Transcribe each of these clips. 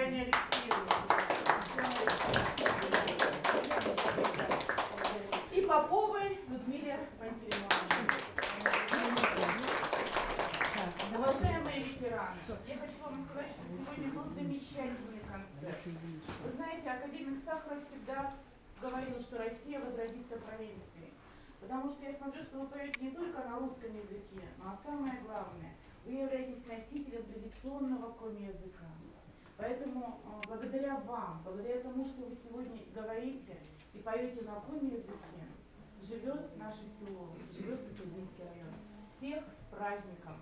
Татьяне Алексеевне. И Поповой Людмиле Пантелеймоновне. Уважаемые ветераны, я хочу вам сказать, что сегодня был замечательный концерт. Вы знаете, академик Сахаров всегда говорил, что Россия возродится провинцией. Потому что я смотрю, что вы поете не только на русском языке, но самое главное, вы являетесь носителем традиционного коми-языка. Поэтому благодаря вам, благодаря тому, что вы сегодня говорите и поете на коми-языке, живет наше село, живет Сахалинский район. Всех с праздником!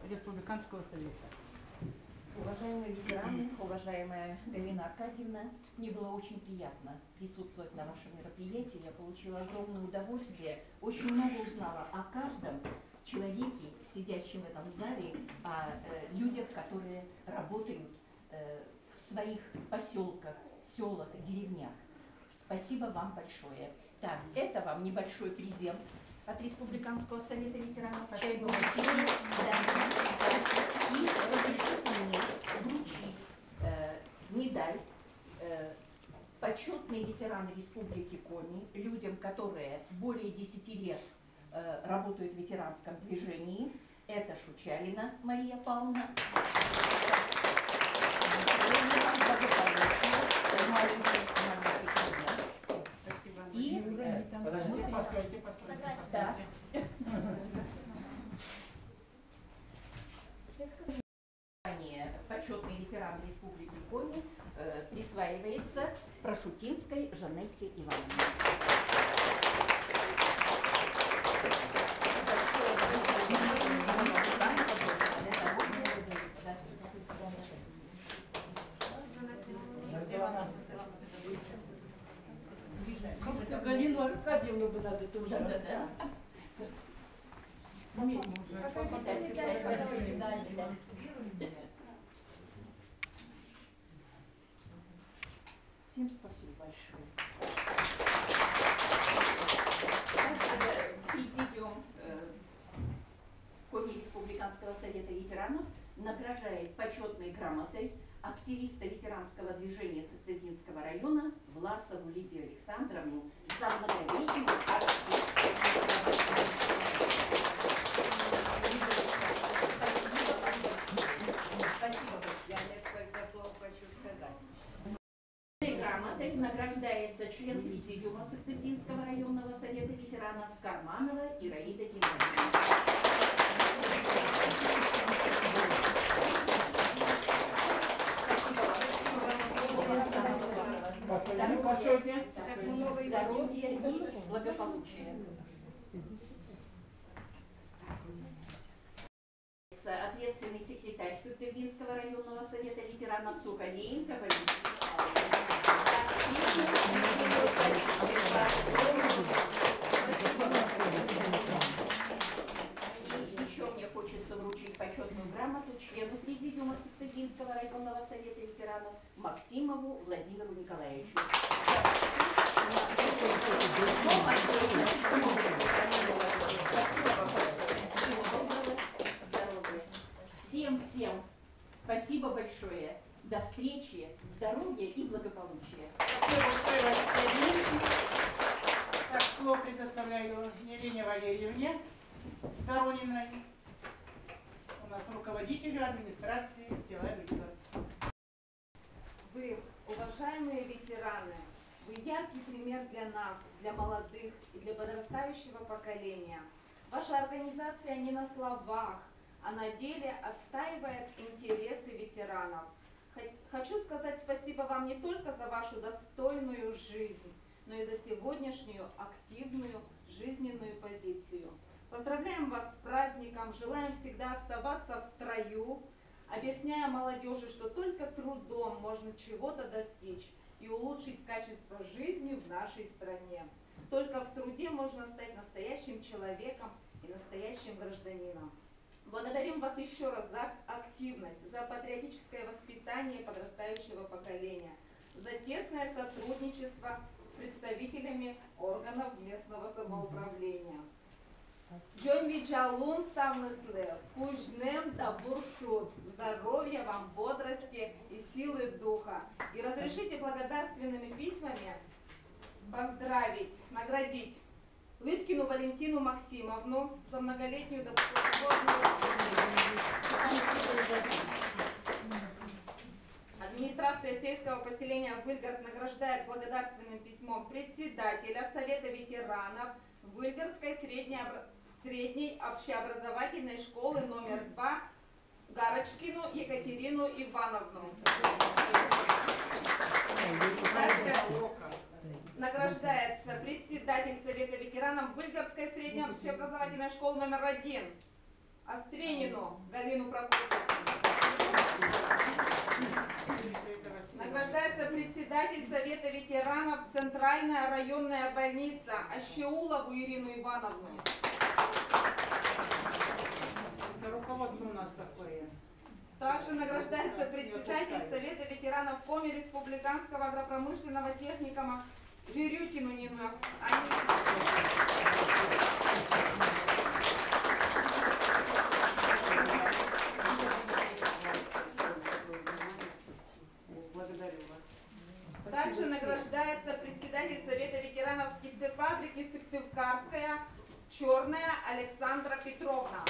Республиканского совета. Уважаемые ветераны, уважаемая Галина Аркадьевна, мне было очень приятно присутствовать на вашем мероприятии. Я получила огромное удовольствие, очень много узнала о каждом человеке, сидящем в этом зале, о людях, которые работают в своих поселках, селах, деревнях. Спасибо вам большое. Так, это вам небольшой презент от Республиканского совета ветеранов. И разрешите мне вручить медаль почетные ветераны Республики Коми, людям, которые более 10 лет работают в ветеранском движении. Это Шучалина Мария Павловна. И Подождите, постойте. да. Почетный ветеран Республики Коми присваивается Прошутинской Жанетте Ивановне. Как-то Галину Аркадьевну бы надо тоже. Всем спасибо большое. Президиум Коми Республиканского совета ветеранов награждает почетной грамотой активиста ветеранского движения Сахалинского района Власову Лидию Александровну за многолетнюю активность. Спасибо. Я несколько слов хочу сказать. Грамотой награждается член президиума Сахалинского районного совета ветеранов Карманова Ираида Геннадьевна. Постойте. Здоровья и благополучия. Ответственный секретарь Сахалинского районного совета ветеранов Сухалейнко Валерий И еще мне хочется вручить почетную грамоту члену президиума Сахалинского районного совета ветеранов Максимову Владимиру Николаевичу. Всем спасибо большое. До встречи, здоровья и благополучия. Так, слово предоставляю Елене Валерьевне Дорониной, у нас руководителю администрации села Виктор. Вы, уважаемые ветераны, вы яркий пример для нас, для молодых и для подрастающего поколения. Ваша организация не на словах, а на деле отстаивает интересы ветеранов. Хочу сказать спасибо вам не только за вашу достойную жизнь, но и за сегодняшнюю активную жизненную позицию. Поздравляем вас с праздником, желаем всегда оставаться в строю, объясняя молодежи, что только трудом можно чего-то достичь и улучшить качество жизни в нашей стране. Только в труде можно стать настоящим человеком и настоящим гражданином. Благодарим вас еще раз за активность, за патриотическое воспитание подрастающего поколения, за тесное сотрудничество с представителями органов местного самоуправления. Джон Вичалун Ставныслев, Кужнем Табуршут. Здоровья вам, бодрости и силы духа. И разрешите благодарственными письмами поздравить, наградить Лыткину Валентину Максимовну за многолетнюю добровольную Администрация сельского поселения Выльгард награждает благодарственным письмом председателя Совета ветеранов Выльгардской средней общеобразовательной школы номер 2 Гарочкину Екатерину Ивановну. Награждается председатель Совета ветеранов Выльгардской средней общеобразовательной школы номер 1 Остренину Галину Прокопьевну. Награждается председатель Совета ветеранов Центральная районная больница Ащеулову Ирину Ивановну. Это руководство у нас такое. Также награждается председатель Совета ветеранов Коми Республиканского агропромышленного техникума Жирютину Нину. Благодарю вас. Также награждается председатель Совета ветеранов птицефабрики Сыктывкарская Черная Александра Петровна.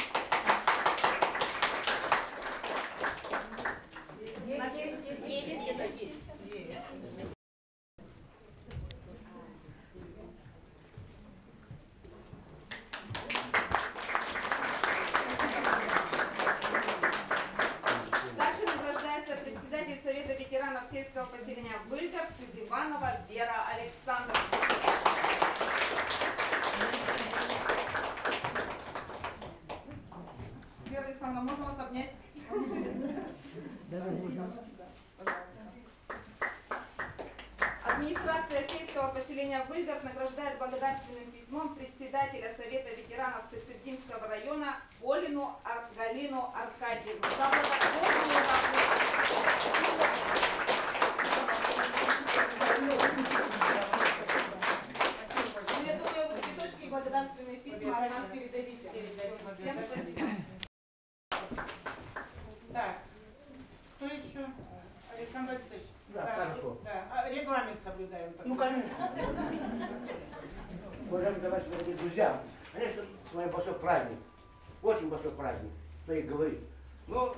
Также награждается председатель Совета ветеранов сельского поселения Выльгард Кузиванова Вера Александровна. Вера Александровна, можно вас обнять? Администрация сельского поселения Выльгард награждает благодарственным письмом председателя Совета ветеранов Сыктывдинского района Полину Галину Аркадьевну за благотворную работу. Я думаю, вы цветочки благодарственные письма от нас передадите. Всем спасибо. Так, кто еще? Александр Алексеевич. Да, хорошо. Да. Регламент соблюдаем. Ну, конечно. Уважаемые товарищи, дорогие друзья, конечно, сегодня большой праздник, очень большой праздник, что и говорить. Но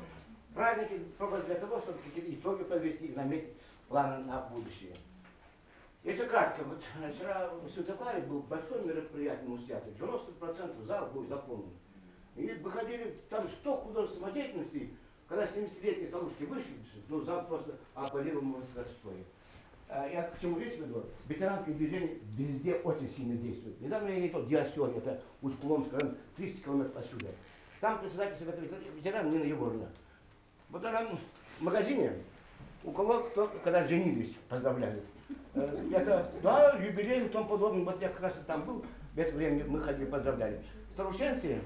праздники только для того, чтобы какие-то итоги подвести и наметить планы на будущее. Если кратко, вот вчера в Светопаре был большой мероприятие Муз-театра, 90% зал был заполнен. И выходили там 100 художественных самодеятельностей. Когда 70-летние старушки вышли, ну, зал просто аплодировал мастерством. Я к чему речь веду? Ветеранское движение везде очень сильно действует. Недавно я ездил в Диасер, это Усть-Куломск, 300 километров отсюда. Там председатель Совета ветеранов Нина Егоровна. Вот она в магазине, у кого кто, когда женились, поздравляют. Это, да, юбилей и тому подобное. Вот я как раз там был, в это время мы ходили, поздравляли. Старушенцы,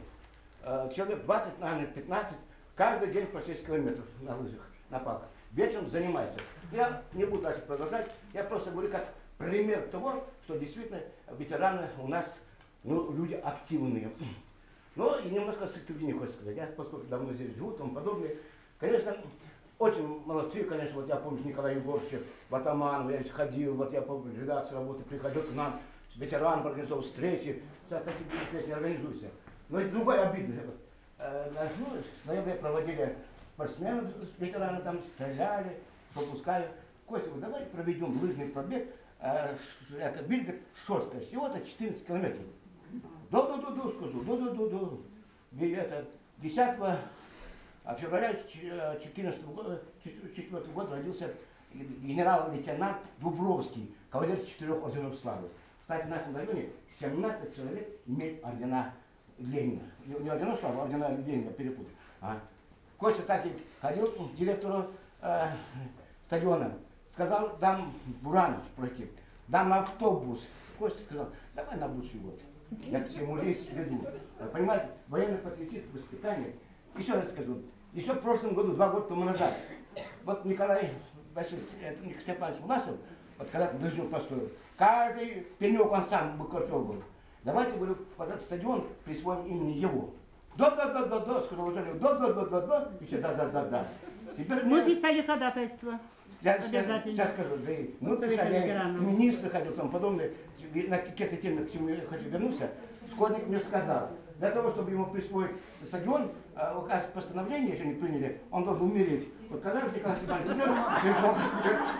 человек 20, наверное, 15, каждый день по 6 километров на лыжах, на палках. Вечером занимается. Я не буду дальше продолжать, я просто говорю как пример того, что действительно ветераны у нас, ну, люди активные. Но и немножко Сыктывдине хочется сказать. Я поскольку давно здесь живу и тому подобное. Конечно, очень молодцы, конечно, вот я помню Николая Егоровича Ватаманова, я здесь ходил, вот я помню, редакция работы, приходил к нам, ветеранам организовал встречи, сейчас такие встречи не организуются. Но и другое обидное. Ну, в ноябре проводили спортсменов, ветераны там стреляли, попускали. Костя, вот давай проведем лыжный пробег, это Выльгард Шостка, всего-то 14 километров. Да, скажу, да. И это 10 февраля 2014 года родился генерал-лейтенант Дубровский, кавалер 4 орденов славы. Кстати, в нашем районе 17 человек имеют ордена Ленина. Не ордена славы, а ордена Ленина, перепутал. Костя так и ходил к директору стадиона, сказал, дам Буран пройти, дам автобус. Костя сказал, давай на будущий год. Я к всему лезть веду. Понимаете, военно-патриотическое воспитание. Еще раз скажу, еще в прошлом году, 2 года тому назад, вот Николай Степанович Власов, вот когда лыжню построил, каждый пенек он сам Быкарцов был. давайте, говорю, под этот стадион присвоим имени его. Да, сказал Лужанин, да, и все, да. Теперь Мы писали ходатайство. я Обязательно. сейчас скажу, да, и мы Совет писали, ветеранов. министр ходил, тому подобное, на какие-то темы, к чему я хочу вернуться, Скотник мне сказал, для того, чтобы ему присвоить стадион, указ постановления, если не приняли, он должен умереть. Вот когда же Николай Степанович умрет,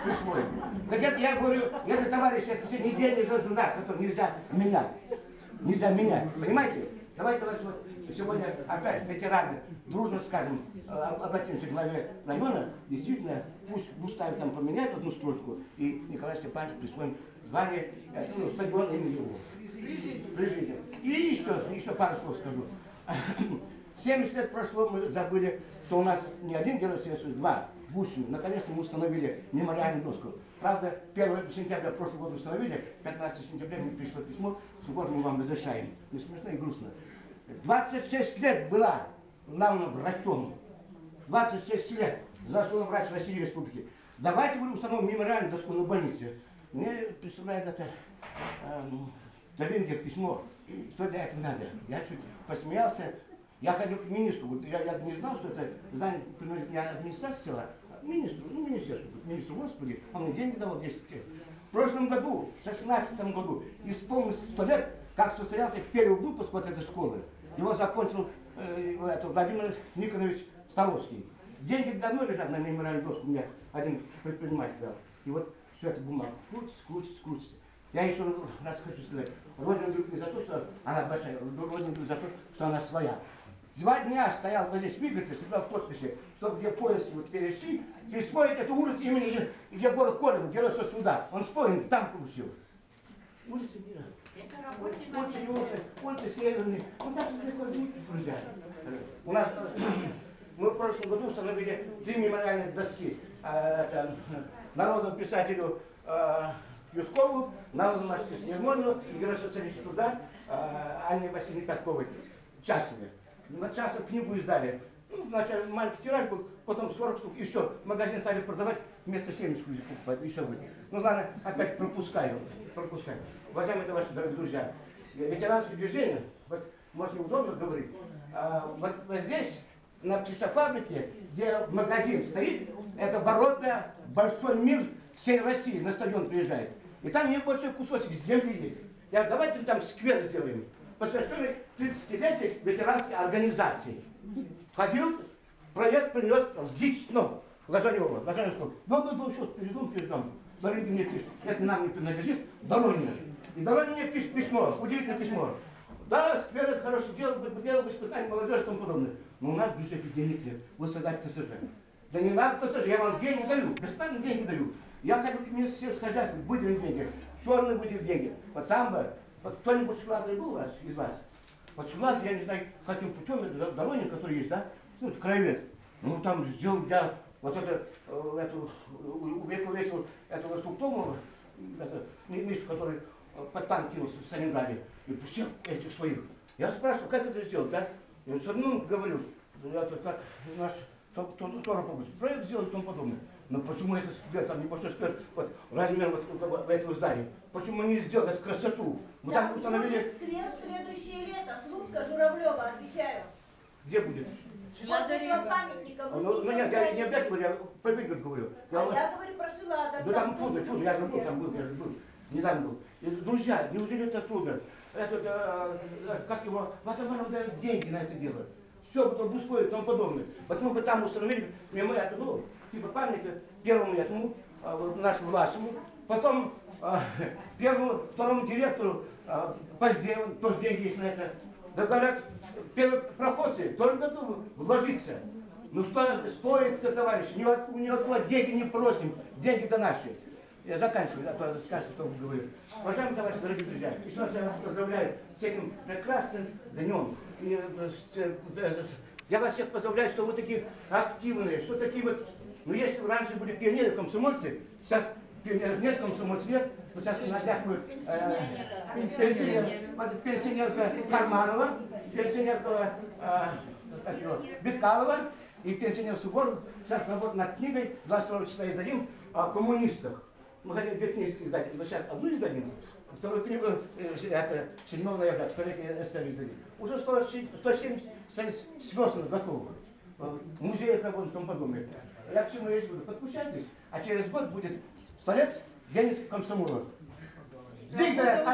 присвоить. Так это я говорю, это, товарищи, это все недельный знак, который нельзя менять. Нельзя менять, понимаете? Давайте, товарищи, вот сегодня опять ветераны дружно скажем, обратимся к главе района, действительно, пусть Густаве там поменяет одну строчку, и Николай Степанович присвоим звание, стадион имени его. При жизни. И еще пару слов скажу. 70 лет прошло, мы забыли, что у нас не один герой Советского, два. Бусин. Наконец-то мы установили мемориальную доску. Правда, 1 сентября прошлого года установили, 15 сентября мне пришло письмо, с угодом мы вам разрешаем. Не смешно и грустно. 26 лет была главным врачом. 26 лет. Заслуженный врач Российской Республики. Давайте мы установим мемориальную доску на больнице. Мне присылает это Давингер письмо. Что для этого надо? Я чуть посмеялся. Я ходил к министру, я не знал, что это здание принадлежит не администрации села, а министру, министру, господи, он мне деньги давал 10 лет. В прошлом году, в 16 году, исполнилось 100 лет, как состоялся первый выпуск вот этой школы. Его закончил Владимир Никонович Столовский. Деньги давно лежат на мемориальную доску, мне один предприниматель дал. И вот все это бумага крутится. Я еще раз хочу сказать, Родину любит не за то, что она большая, Родину любит за то, что она своя. 2 дня стоял вот здесь в Игорце, собирал подписи, чтобы где поезд вот перешли, присвоить эту улицу имени Егора Колева, героя соцтруда. Он спорил, там получил. Улица мира. Улица Северный. Ну так что такое звуки, друзья. У нас мы в прошлом году установили 3 мемориальных доски народному писателю Юскову, народному мастеру Ермолину и герою социалистического труда Анне Васильевне Пятковой. Часове. На Часов книгу издали. Ну, вначале маленький тираж был, потом 40 штук, и все. Магазин стали продавать, вместо 70 люди покупать, еще вы. Ну ладно, опять пропускаю. Уважаемые товарищи, дорогие друзья, ветеранское движение, вот, может, неудобно говорить, вот здесь, на птицефабрике, где магазин стоит, это ворота большой мир всей России, на стадион приезжает. И там небольшой кусочек земли есть. Я говорю, давайте там сквер сделаем, посвященный 30-летию ветеранской организации. Ходил, проект принес лично Лажанева. Лажанев сказал, да, все, передам. Доронин мне пишет, это нам не принадлежит, Доронин. И Доронин мне пишет письмо, удивительное письмо. Да, сквер это хорошее дело, воспитание молодежи и тому подобное. Но у нас в бюджете денег нет, вы создать ТСЖ. Да не надо ТСЖ, я вам деньги даю, бесплатно деньги даю. Я ходил к министру сельскохозяйства, выделим деньги, черные выделим деньги. Вот там бы, вот кто-нибудь Швадрый был у вас, из вас? Вот Швадрый, я не знаю, каким путем, это Доронин, который есть, да? Ну, это краевед. Ну, там сделал для вот увековечил этого Султонова, Мишу, который под танк кинулся в Сталинграде, и всех этих своих. Я спрашиваю, как это сделать, да? И вот со мной говорю, это как наш Торопоглус, проект сделать и тому подобное. Но почему это сквер, там небольшой сквер, вот размер вот этого здания, почему не сделать эту красоту? Мы там установили... Сквер в следующее лето, Слутка Журавлева, отвечаю. Где будет? После этого памятника мы Ну, я не опять говорю, я по Вильгер говорю. Я говорю про Шилада. Да там чудо, я же был, недавно был. И, друзья, неужели это трудно? Это, как его, Ватаманов дает деньги на это дело. Все, потом ускорит и тому подобное. Вот мы бы там установили мемориал, ну, типа памятника первому этому, нашему Власову, потом первому, второму директору Поздееву, тоже деньги есть на это. Да говорят, первые проходцы тоже готовы вложиться. Ну что стоит-то, товарищи, ни от кого деньги не просим, деньги-то наши. Я заканчиваю, а то скажете, что говорю. Уважаемые товарищи, дорогие друзья, еще раз я вас поздравляю с этим прекрасным днем. И, я вас всех поздравляю, что вы такие активные, что такие вот, ну если раньше были пионеры, комсомольцы, сейчас пионеров нет, комсомольцев нет, вот сейчас на днях мы пенсионерка Карманова, пенсионерка Биткалова и пенсионер Сугоров сейчас работают над книгой, 22 числа издадим о коммунистах. Мы хотим 2 книги издать, но сейчас одну издадим, вторую книгу, это 7 ноября, столетие СССР издали. Уже 170 страниц сверстно готово. В музеях работы и тому подобное. Я к чему я буду? Подключайтесь, а через год будет 100 лет Ленинского комсомола. Друзья,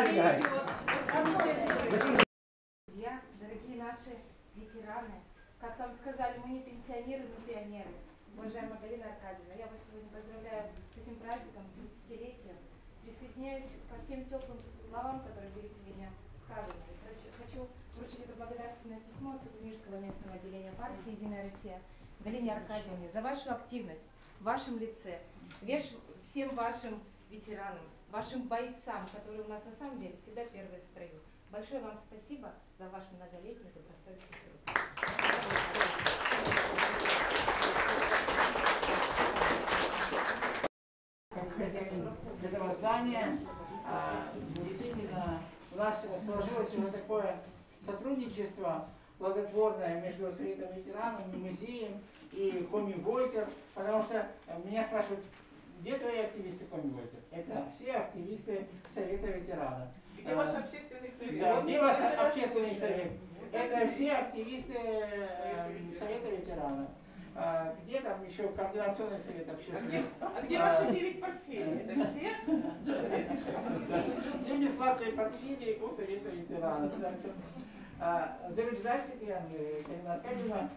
дорогие наши ветераны, как там сказали, мы не пенсионеры, мы пионеры. Уважаемая Галина Аркадьевна, я вас сегодня поздравляю с этим праздником, с 30-летием. Присоединяюсь ко всем теплым словам, которые были сегодня сказаны. Хочу вручить это благодарственное письмо от Сокольнического местного отделения партии «Единая Россия» Галине Аркадьевне за вашу активность в вашем лице, всем вашим ветеранам, вашим бойцам, которые у нас на самом деле всегда первые в строю. Большое вам спасибо за ваш многолетний добросовестный труд. Хозяин этого здания, действительно, у нас сложилось уже такое сотрудничество плодотворное между Советом ветеранов, музеем и Коми Войтер, потому что меня спрашивают, где твои активисты Коми Войтер? Это все активисты Совета ветеранов. Где ваш общественный совет? Да, где ваш общественный совет? Это все активисты Совета ветеранов. Где там еще координационный совет общественный? А где ваши 9 портфелей? Это все? Все бесплатные портфели у Совета ветеранов. Заряжать Галина Аркадьевна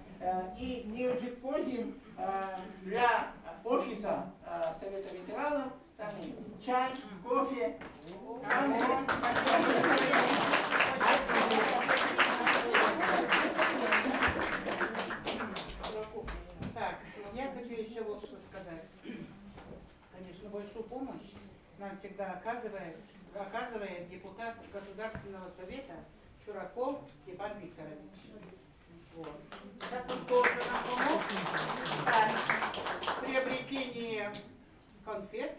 и Неоджит Козин для офиса Совета ветеранов. Там чай, кофе. Так, я хочу еще вот что сказать. Конечно, большую помощь нам всегда оказывает депутат Государственного совета Чураков Степан Викторович. Вот. Сейчас он тоже нам помог в приобретении конфет.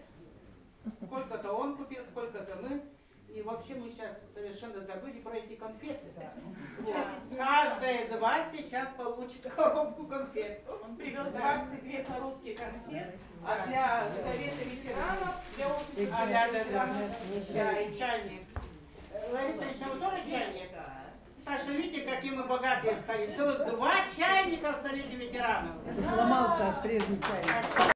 Сколько-то он купил, сколько-то мы. И вообще мы сейчас совершенно забыли про эти конфеты. Вот. Каждая из вас сейчас получит коробку конфет. Он привез 22 коробки конфет, а для Совета ветеранов, для офиса Да, чайник. Лариса Ильичевна, вы тоже чайник? Так что видите, какие мы богатые стали. Целых 2 чайника в Совете ветеранов. Сломался прежний чайник.